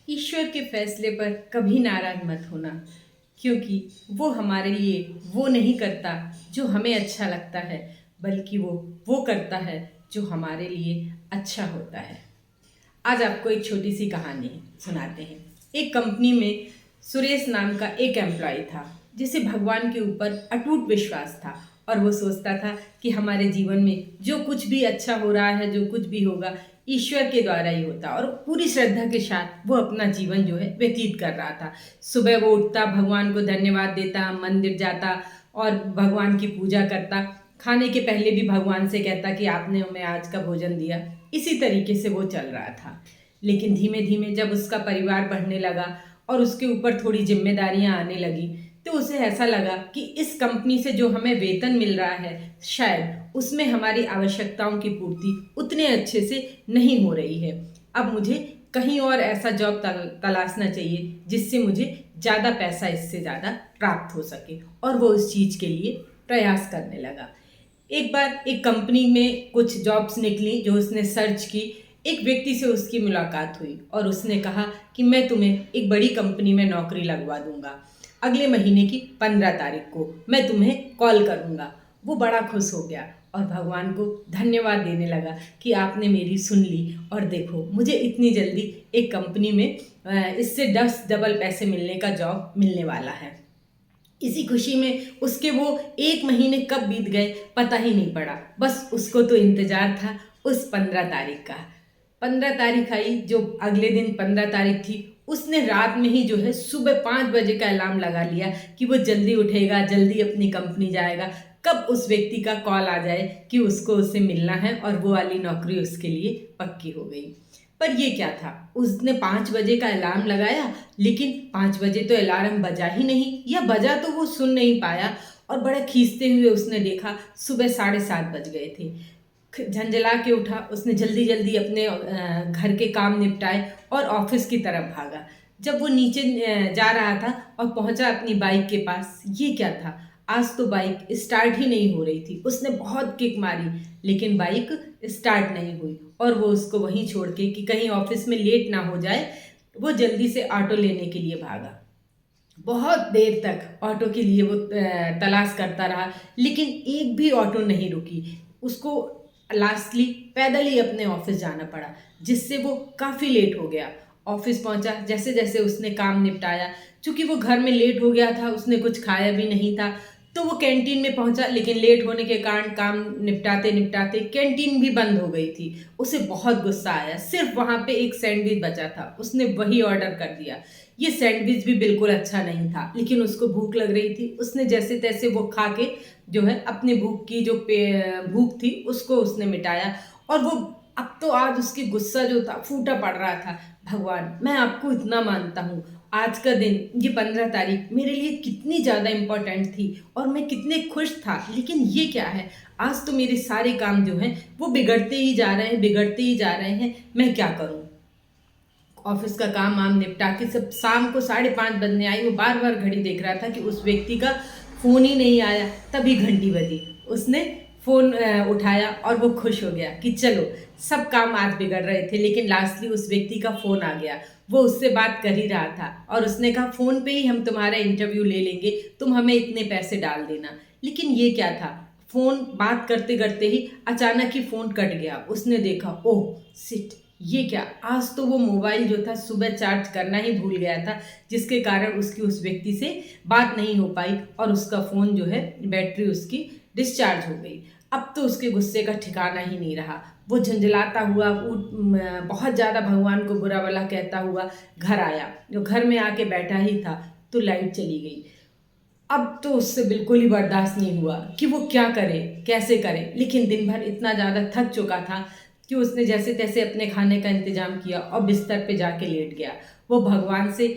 ईश्वर के फैसले पर कभी नाराज मत होना, क्योंकि वो हमारे लिए वो नहीं करता जो हमें अच्छा लगता है, बल्कि वो करता है जो हमारे लिए अच्छा होता है। आज आपको एक छोटी सी कहानी सुनाते हैं। एक कंपनी में सुरेश नाम का एक एम्प्लॉय था, जिसे भगवान के ऊपर अटूट विश्वास था और वो सोचता था कि हमारे जीवन में जो कुछ भी अच्छा हो रहा है, जो कुछ भी होगा, ईश्वर के द्वारा ही होता। और पूरी श्रद्धा के साथ वो अपना जीवन जो है व्यतीत कर रहा था। सुबह वो उठता, भगवान को धन्यवाद देता, मंदिर जाता और भगवान की पूजा करता। खाने के पहले भी भगवान से कहता कि आपने हमें आज का भोजन दिया। इसी तरीके से वो चल रहा था। लेकिन धीमे धीमे जब उसका परिवार बढ़ने लगा और उसके ऊपर थोड़ी जिम्मेदारियां आने लगी, तो उसे ऐसा लगा कि इस कंपनी से जो हमें वेतन मिल रहा है, शायद उसमें हमारी आवश्यकताओं की पूर्ति उतने अच्छे से नहीं हो रही है। अब मुझे कहीं और ऐसा जॉब तलाशना चाहिए जिससे मुझे ज़्यादा पैसा इससे ज़्यादा प्राप्त हो सके। और वो उस चीज़ के लिए प्रयास करने लगा। एक बार एक कंपनी में कुछ जॉब्स निकली जो उसने सर्च की। एक व्यक्ति से उसकी मुलाकात हुई और उसने कहा कि मैं तुम्हें एक बड़ी कंपनी में नौकरी लगवा दूंगा। अगले महीने की 15 तारीख को मैं तुम्हें कॉल करूंगा। वो बड़ा खुश हो गया और भगवान को धन्यवाद देने लगा कि आपने मेरी सुन ली, और देखो मुझे इतनी जल्दी एक कंपनी में इससे 10 डबल पैसे मिलने का जॉब मिलने वाला है। इसी खुशी में उसके वो 1 महीने कब बीत गए पता ही नहीं पड़ा। बस उसको तो इंतजार था उस 15 तारीख का। 15 तारीख आई, जो अगले दिन 15 तारीख थी। उसने रात में ही जो है सुबह 5 बजे का अलार्म लगा लिया कि वो जल्दी उठेगा, जल्दी अपनी कंपनी जाएगा। कब उस व्यक्ति का कॉल आ जाए कि उसको उससे मिलना है और वो वाली नौकरी उसके लिए पक्की हो गई। पर ये क्या था, उसने 5 बजे का अलार्म लगाया, लेकिन 5 बजे तो अलार्म बजा ही नहीं, या बजा तो वो सुन नहीं पाया। और बड़े खींचते हुए उसने देखा सुबह 7:30 बज गए थे। झंझला के उठा, उसने जल्दी जल्दी अपने घर के काम निपटाए और ऑफिस की तरफ भागा। जब वो नीचे जा रहा था और पहुंचा अपनी बाइक के पास, ये क्या था, आज तो बाइक स्टार्ट ही नहीं हो रही थी। उसने बहुत किक मारी, लेकिन बाइक स्टार्ट नहीं हुई और वो उसको वहीं छोड़ के कि कहीं ऑफिस में लेट ना हो जाए, वो जल्दी से ऑटो लेने के लिए भागा। बहुत देर तक ऑटो के लिए वो तलाश करता रहा, लेकिन एक भी ऑटो नहीं रुकी। उसको लास्टली पैदल ही अपने ऑफिस जाना पड़ा, जिससे वो काफ़ी लेट हो गया। ऑफिस पहुंचा, जैसे जैसे उसने काम निपटाया, चूंकि वो घर में लेट हो गया था, उसने कुछ खाया भी नहीं था, तो वो कैंटीन में पहुंचा, लेकिन लेट होने के कारण काम निपटाते निपटाते कैंटीन भी बंद हो गई थी। उसे बहुत गुस्सा आया। सिर्फ वहां पे एक सैंडविच बचा था, उसने वही ऑर्डर कर दिया। ये सैंडविच भी बिल्कुल अच्छा नहीं था, लेकिन उसको भूख लग रही थी। उसने जैसे तैसे वो खा के जो है अपनी भूख की जो भूख थी उसको उसने मिटाया। और वो अब तो आज उसकी गुस्सा जो था फूटा पड़ रहा था। भगवान, मैं आपको इतना मानता हूँ, आज का दिन, ये 15 तारीख मेरे लिए कितनी ज़्यादा इम्पोर्टेंट थी और मैं कितने खुश था, लेकिन ये क्या है, आज तो मेरे सारे काम जो हैं वो बिगड़ते ही जा रहे हैं, बिगड़ते ही जा रहे हैं। मैं क्या करूँ। ऑफिस का काम वाम निपटा के सब शाम को 5:30 बजने आई। वो बार बार घड़ी देख रहा था कि उस व्यक्ति का फ़ोन ही नहीं आया। तभी घंटी बजी, उसने फ़ोन उठाया और वो खुश हो गया कि चलो, सब काम आज बिगड़ रहे थे, लेकिन लास्टली उस व्यक्ति का फ़ोन आ गया। वो उससे बात कर ही रहा था और उसने कहा फ़ोन पे ही हम तुम्हारा इंटरव्यू ले लेंगे, तुम हमें इतने पैसे डाल देना। लेकिन ये क्या था, फ़ोन बात करते करते ही अचानक ही फ़ोन कट गया। उसने देखा, ओह सिट, ये क्या, आज तो वो मोबाइल जो था सुबह चार्ज करना ही भूल गया था, जिसके कारण उसकी उस व्यक्ति से बात नहीं हो पाई और उसका फ़ोन जो है, बैटरी उसकी डिस्चार्ज हो गई। अब तो उसके गुस्से का ठिकाना ही नहीं रहा। वो झंझलाता हुआ बहुत ज़्यादा भगवान को बुरा भला कहता हुआ घर आया। जो घर में आके बैठा ही था तो लाइट चली गई। अब तो उससे बिल्कुल ही बर्दाश्त नहीं हुआ कि वो क्या करे, कैसे करे। लेकिन दिन भर इतना ज़्यादा थक चुका था कि उसने जैसे तैसे अपने खाने का इंतजाम किया और बिस्तर पे जाके लेट गया। वो भगवान से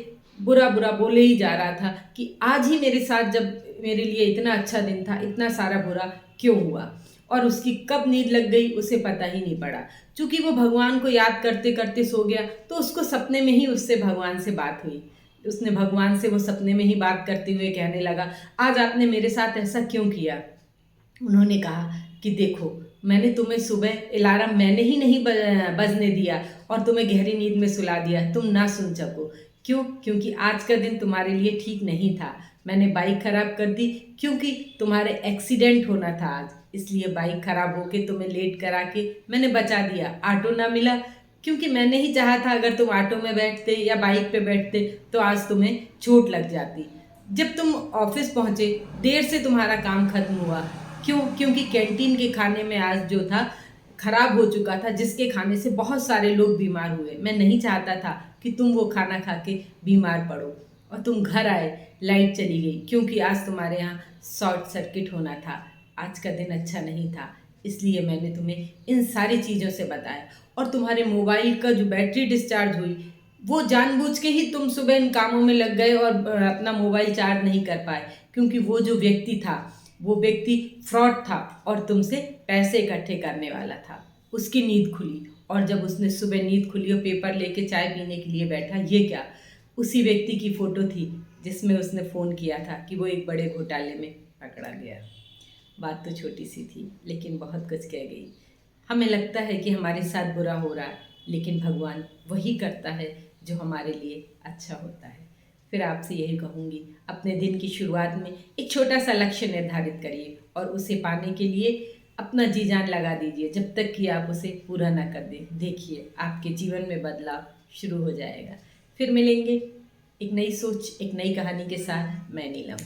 बुरा बुरा बोले ही जा रहा था कि आज ही मेरे साथ, जब मेरे लिए इतना अच्छा दिन था, इतना सारा बुरा क्यों हुआ। और उसकी कब नींद लग गई उसे पता ही नहीं पड़ा। चूंकि वो भगवान को याद करते करते सो गया, तो उसको सपने में ही उससे भगवान से बात हुई। उसने भगवान से वो सपने में ही बात करते हुए कहने लगा, आज आपने मेरे साथ ऐसा क्यों किया। उन्होंने कहा कि देखो, मैंने तुम्हें सुबह अलार्म मैंने ही नहीं बजने दिया और तुम्हें गहरी नींद में सुला दिया, तुम ना सुन सको। क्यों? क्योंकि आज का दिन तुम्हारे लिए ठीक नहीं था। मैंने बाइक खराब कर दी क्योंकि तुम्हारे एक्सीडेंट होना था आज, इसलिए बाइक खराब होके तुम्हें लेट करा के मैंने बचा दिया। ऑटो ना मिला क्योंकि मैंने ही चाहा था अगर तुम ऑटो में बैठते या बाइक पे बैठते तो आज तुम्हें चोट लग जाती। जब तुम ऑफिस पहुंचे, देर से तुम्हारा काम खत्म हुआ। क्यों? क्योंकि कैंटीन के खाने में आज जो था खराब हो चुका था, जिसके खाने से बहुत सारे लोग बीमार हुए। मैं नहीं चाहता था कि तुम वो खाना खा के बीमार पड़ो। और तुम घर आए, लाइट चली गई क्योंकि आज तुम्हारे यहाँ शॉर्ट सर्किट होना था। आज का दिन अच्छा नहीं था, इसलिए मैंने तुम्हें इन सारी चीज़ों से बताया। और तुम्हारे मोबाइल का जो बैटरी डिस्चार्ज हुई, वो जानबूझ के ही तुम सुबह इन कामों में लग गए और अपना मोबाइल चार्ज नहीं कर पाए, क्योंकि वो जो व्यक्ति था वो व्यक्ति फ्रॉड था और तुमसे पैसे इकट्ठे करने वाला था। उसकी नींद खुली और जब उसने सुबह नींद खुली और पेपर लेके चाय पीने के लिए बैठा, ये क्या, उसी व्यक्ति की फ़ोटो थी जिसमें उसने फ़ोन किया था कि वो एक बड़े घोटाले में पकड़ा गया। बात तो छोटी सी थी लेकिन बहुत कुछ कह गई। हमें लगता है कि हमारे साथ बुरा हो रहा है, लेकिन भगवान वही करता है जो हमारे लिए अच्छा होता है। फिर आपसे यही कहूँगी, अपने दिन की शुरुआत में एक छोटा सा लक्ष्य निर्धारित करिए और उसे पाने के लिए अपना जी जान लगा दीजिए जब तक कि आप उसे पूरा ना कर दें। देखिए आपके जीवन में बदलाव शुरू हो जाएगा। फिर मिलेंगे एक नई सोच, एक नई कहानी के साथ। मैं नीलम।